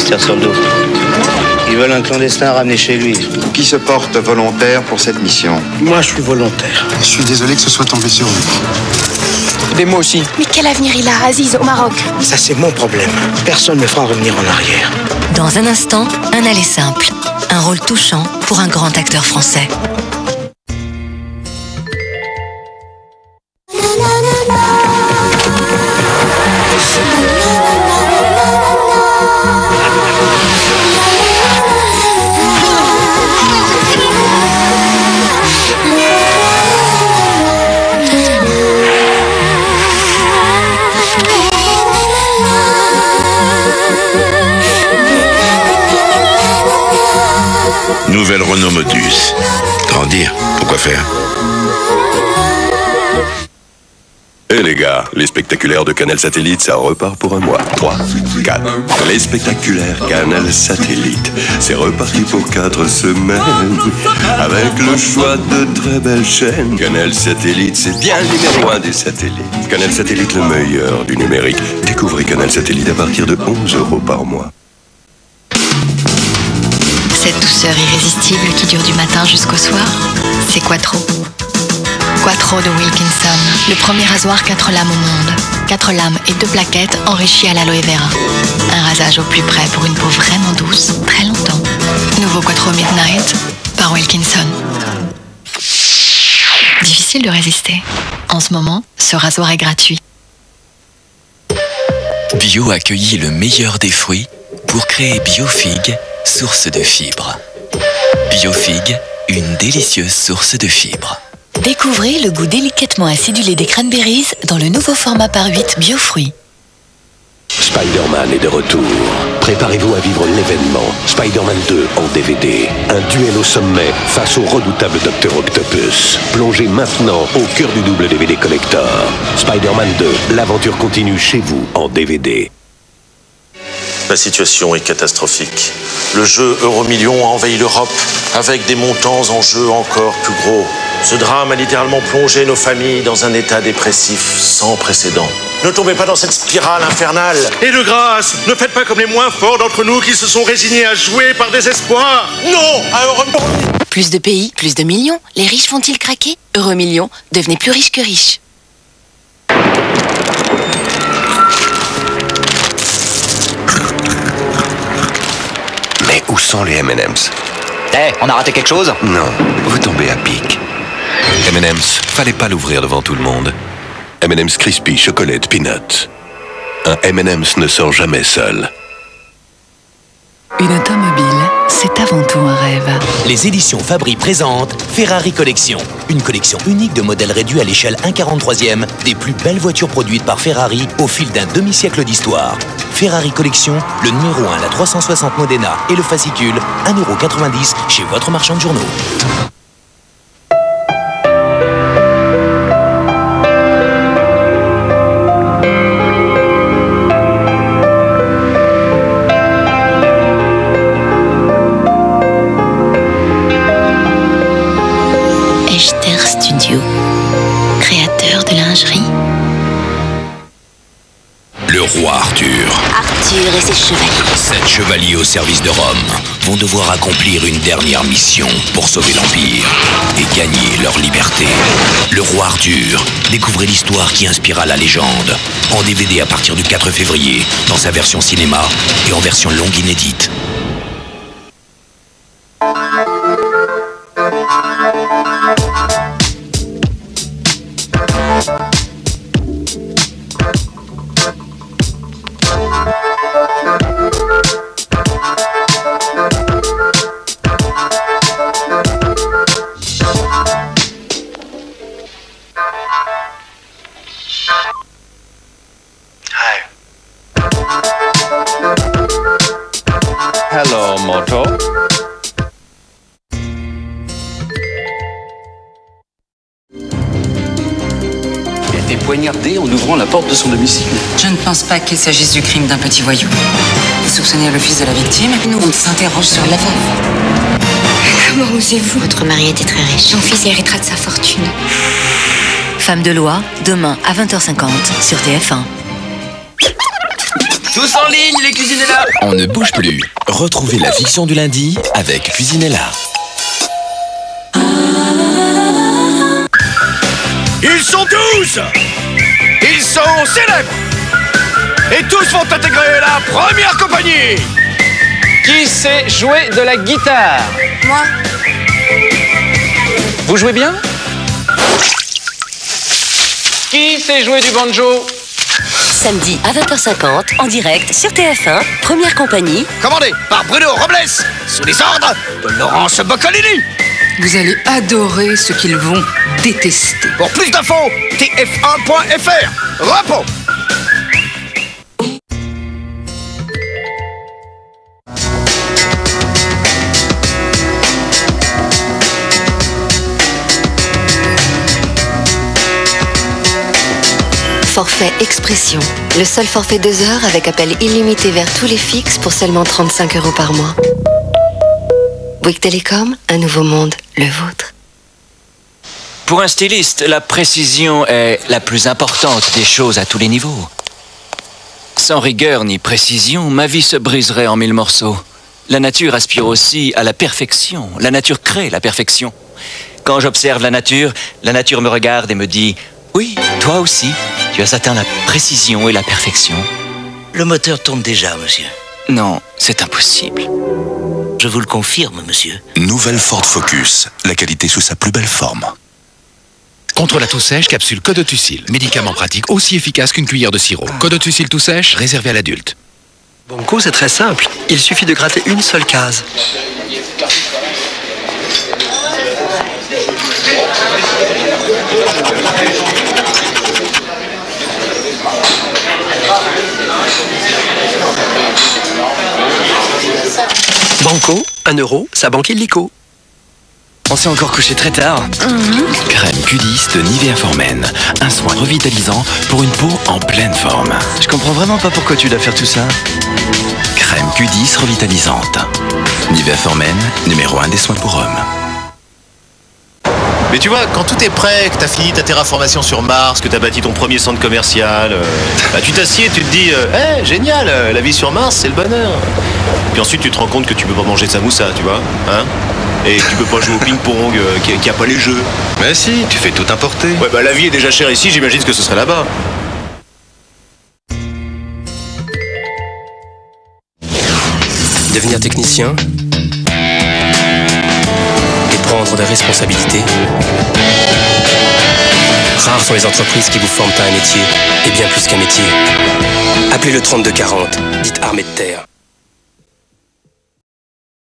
tire sur le dos. Ils veulent un clandestin ramené chez lui. Qui se porte volontaire pour cette mission? Moi, je suis volontaire. Je suis désolé que ce soit tombé sur lui. Et moi aussi. Mais quel avenir il a, Aziz, au Maroc? Ça, c'est mon problème. Personne ne me fera revenir en arrière. Dans un instant, un aller simple. Un rôle touchant pour un grand acteur français. Nouvelle Renault Modus. Grandir, pourquoi faire? Eh les gars, les spectaculaires de Canal Satellite, ça repart pour un mois. 3, 4. Les spectaculaires Canal Satellite, c'est reparti pour 4 semaines. Avec le choix de très belles chaînes. Canal Satellite, c'est bien le numéro 1 des satellites. Canal Satellite, le meilleur du numérique. Découvrez Canal Satellite à partir de 11 € par mois. Cette douceur irrésistible qui dure du matin jusqu'au soir, c'est Quattro. Quattro de Wilkinson, le premier rasoir 4 lames au monde. 4 lames et 2 plaquettes enrichies à l'aloe vera. Un rasage au plus près pour une peau vraiment douce, très longtemps. Nouveau Quattro Midnight par Wilkinson. Difficile de résister. En ce moment, ce rasoir est gratuit. Bio accueillit le meilleur des fruits pour créer Biofig, source de fibres. Biofig, une délicieuse source de fibres. Découvrez le goût délicatement acidulé des cranberries dans le nouveau format par 8 Biofruits. Spider-Man est de retour. Préparez-vous à vivre l'événement Spider-Man 2 en DVD. Un duel au sommet face au redoutable Dr Octopus. Plongez maintenant au cœur du double DVD collector. Spider-Man 2, l'aventure continue chez vous en DVD. La situation est catastrophique. Le jeu Euromillions a envahi l'Europe avec des montants en jeu encore plus gros. Ce drame a littéralement plongé nos familles dans un état dépressif sans précédent. Ne tombez pas dans cette spirale infernale. Et de grâce, ne faites pas comme les moins forts d'entre nous qui se sont résignés à jouer par désespoir. Non, à Euromillions. Plus de pays, plus de millions. Les riches vont-ils craquer? Euromillions, devenez plus riches que riches. Mais où sont les M&M's? On a raté quelque chose? Non, vous tombez à pic. M&M's, fallait pas l'ouvrir devant tout le monde. M&M's Crispy, chocolate, peanut. Un M&M's ne sort jamais seul. Une automobile, c'est avant tout un rêve. Les éditions Fabry présentent Ferrari Collection. Une collection unique de modèles réduits à l'échelle 1/43e des plus belles voitures produites par Ferrari au fil d'un demi-siècle d'histoire. Ferrari Collection, le numéro 1, la 360 Modena et le fascicule, 1,90 € chez votre marchand de journaux. Créateur de lingerie. Le roi Arthur. Arthur et ses chevaliers. 7 chevaliers au service de Rome vont devoir accomplir une dernière mission pour sauver l'Empire et gagner leur liberté. Le roi Arthur. Découvrez l'histoire qui inspira la légende. En DVD à partir du 4 février, dans sa version cinéma et en version longue inédite. Hello, Moto. Elle a été poignardée en ouvrant la porte de son domicile. Je ne pense pas qu'il s'agisse du crime d'un petit voyou. Vous soupçonnez le fils de la victime? Nous, on s'interroge sur la veuve. Comment osez-vous? Votre mari était très riche. Son fils héritera de sa fortune. Femme de loi, demain à 20h50 sur TF1. Tous en ligne, les Cuisinella. On ne bouge plus. Retrouvez la fiction du lundi avec Cuisinella. Ils sont 12. Ils sont célèbres. Et tous vont intégrer la première compagnie. Qui sait jouer de la guitare? Moi. Vous jouez bien? Qui sait jouer du banjo? Samedi à 20h50, en direct sur TF1, première compagnie. Commandé par Bruno Robles, sous les ordres de Laurence Boccolini. Vous allez adorer ce qu'ils vont détester. Pour plus d'infos, tf1.fr. Repos. Forfait Expression. Le seul forfait 2 heures avec appel illimité vers tous les fixes pour seulement 35 € par mois. Bouygues Télécom, un nouveau monde, le vôtre. Pour un styliste, la précision est la plus importante des choses à tous les niveaux. Sans rigueur ni précision, ma vie se briserait en 1000 morceaux. La nature aspire aussi à la perfection. La nature crée la perfection. Quand j'observe la nature me regarde et me dit « Oui, toi aussi, tu as atteint la précision et la perfection. » Le moteur tourne déjà, monsieur. Non, c'est impossible. Je vous le confirme, monsieur. Nouvelle Ford Focus, la qualité sous sa plus belle forme. Contre la toux sèche, capsule Codotucil. Médicament pratique aussi efficace qu'une cuillère de sirop. Codotucil toux sèche, réservé à l'adulte. Banco, c'est très simple. Il suffit de gratter une seule case. Banco, 1 €, ça banque illico. On s'est encore couché très tard. Crème Q10 de Nivea Formen. Un soin revitalisant pour une peau en pleine forme. Je comprends vraiment pas pourquoi tu dois faire tout ça. Crème Q10 revitalisante. Nivea Formen, numéro 1 des soins pour hommes. Mais tu vois, quand tout est prêt, que t'as fini ta terraformation sur Mars, que t'as bâti ton premier centre commercial, tu t'assieds et tu te dis génial, la vie sur Mars, c'est le bonheur. Puis ensuite, tu te rends compte que tu peux pas manger de samoussa, tu vois, hein. Et tu peux pas jouer au ping-pong, qui a pas les jeux. Mais si, tu fais tout importer. Ouais, bah la vie est déjà chère ici, j'imagine que ce serait là-bas. Devenir technicien et prendre des responsabilités. Rares sont les entreprises qui vous forment à un métier, et bien plus qu'un métier. Appelez le 3240, dites armée de terre.